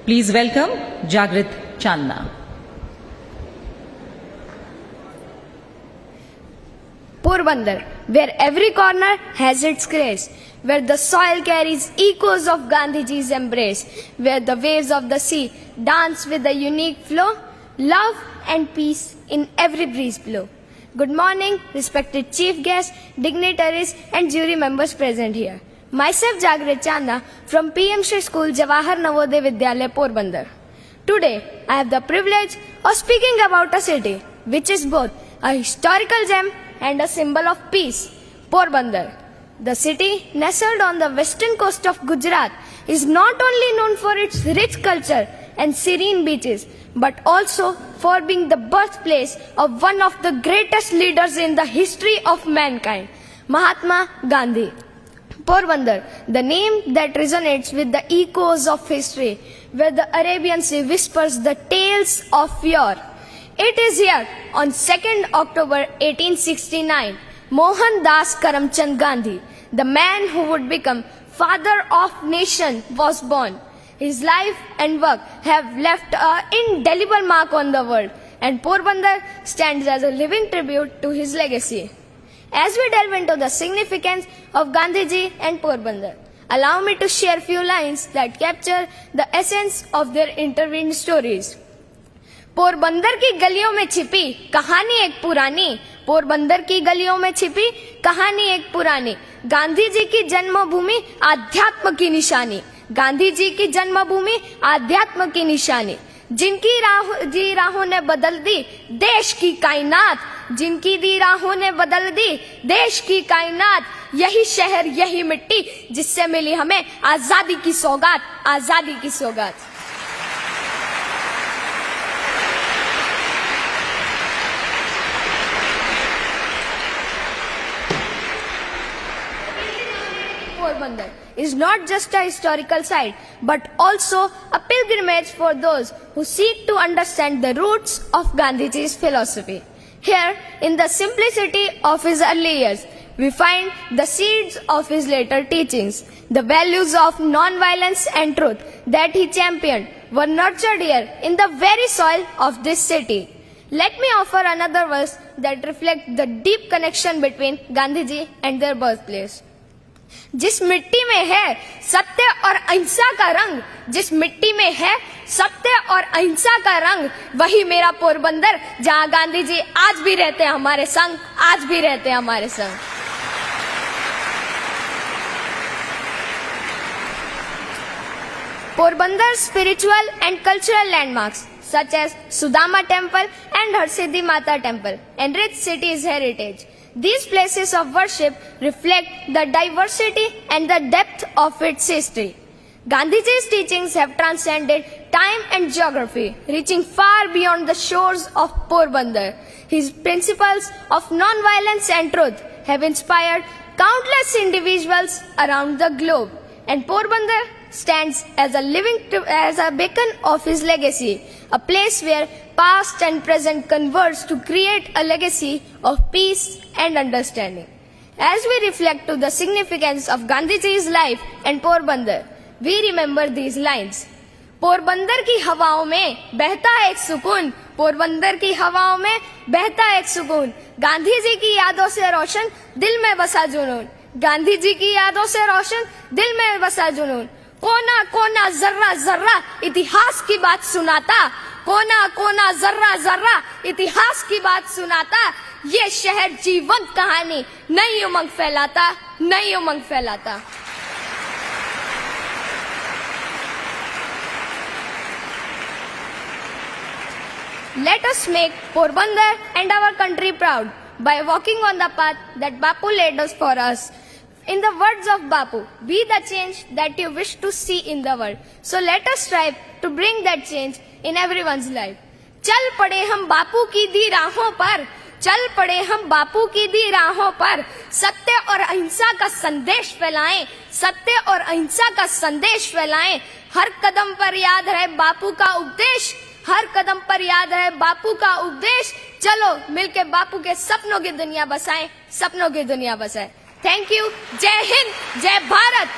Please welcome Jagrit Chandna. Porbandar, where every corner has its grace, where the soil carries echoes of Gandhiji's embrace, where the waves of the sea dance with a unique flow, love and peace in every breeze blow. Good morning, respected chief guests, dignitaries and jury members present here. Myself Jagrit Chandna from PM Shri School Jawahar Navodaya Vidyalaya Porbandar. Today, I have the privilege of speaking about a city which is both a historical gem and a symbol of peace, Porbandar. The city, nestled on the western coast of Gujarat, is not only known for its rich culture and serene beaches, but also for being the birthplace of one of the greatest leaders in the history of mankind, Mahatma Gandhi. Porbandar, the name that resonates with the echoes of history, where the Arabian Sea whispers the tales of yore. It is here on 2nd October 1869, Mohandas Karamchand Gandhi, the man who would become father of nation, was born. His life and work have left an indelible mark on the world, and Porbandar stands as a living tribute to his legacy. As we delve into the significance of Gandhiji and Porbandar, allow me to share few lines that capture the essence of their intertwined stories. Porbandar की गलियों में छिपी कहानी एक पुरानी, पोरबंदर की गलियों में छिपी कहानी एक पुरानी, गांधी जी की जन्मभूमि आध्यात्म की निशानी, गांधी जी की जन्मभूमि आध्यात्म की निशानी, जिनकी राहों ने बदल दी देश की कायनात, जिनकी दी राहों ने बदल दी देश की कायनात, यही शहर यही मिट्टी जिससे मिली हमें आजादी की सौगात, आजादी की सौगात। Porbandar is not just a historical site, but also a pilgrimage for those who seek to understand the roots of Gandhiji's philosophy. Here, in the simplicity of his early years, we find the seeds of his later teachings. The values of non-violence and truth that he championed were nurtured here in the very soil of this city. Let me offer another verse that reflects the deep connection between Gandhiji and their birthplace. जिस मिट्टी में है सत्य और अहिंसा का रंग, जिस मिट्टी में है सत्य और अहिंसा का रंग, वही मेरा पोरबंदर जहां गांधी जी आज भी रहते हैं हमारे संग, आज भी रहते हैं हमारे संग। Porbandar spiritual and cultural landmarks such as Sudama Temple and Harsiddhi Mata Temple enrich city's heritage. These places of worship reflect the diversity and the depth of its history. Gandhiji's teachings have transcended time and geography, reaching far beyond the shores of Porbandar. His principles of non-violence and truth have inspired countless individuals around the globe, and Porbandar stands as a beacon of his legacy, a place where past and present converge to create a legacy of peace and understanding. As we reflect to the significance of Gandhiji's life and Porbandar, we remember these lines. Porbandar की हवाओं में बहता एक सुकून, पोरबंदर की हवाओं में बहता एक सुकून, गांधी जी की यादों से रोशन दिल में बसा जुनून, गांधी जी की यादों से रोशन दिल में बसा जुनून, कोना कोना जर्रा जर्रा इतिहास की बात सुनाता, कोना कोना जर्रा जर्रा इतिहास की बात सुनाता, ये शहर जीवंत कहानी नई उमंग फैलाता, नई उमंग फैलाता। Let us make Porbandar and our country proud by walking on the path that Bapu laid us for us. In the words of Bapu, be the change that you wish to see in the world. So let us strive to bring that change in everyone's life. चल पड़े हम बापू की दी राहों पर, चल पड़े हम बापू की दी राहों पर, सत्य और अहिंसा का संदेश फैलाएं, सत्य और अहिंसा का संदेश फैलाएं, हर कदम पर याद रहे बापू का उपदेश, हर कदम पर याद रहे बापू का उपदेश, चलो मिलके बापू के सपनों की दुनिया बसाएं, सपनों की दुनिया बसाएं। Thank you. जय हिंद, जय भारत।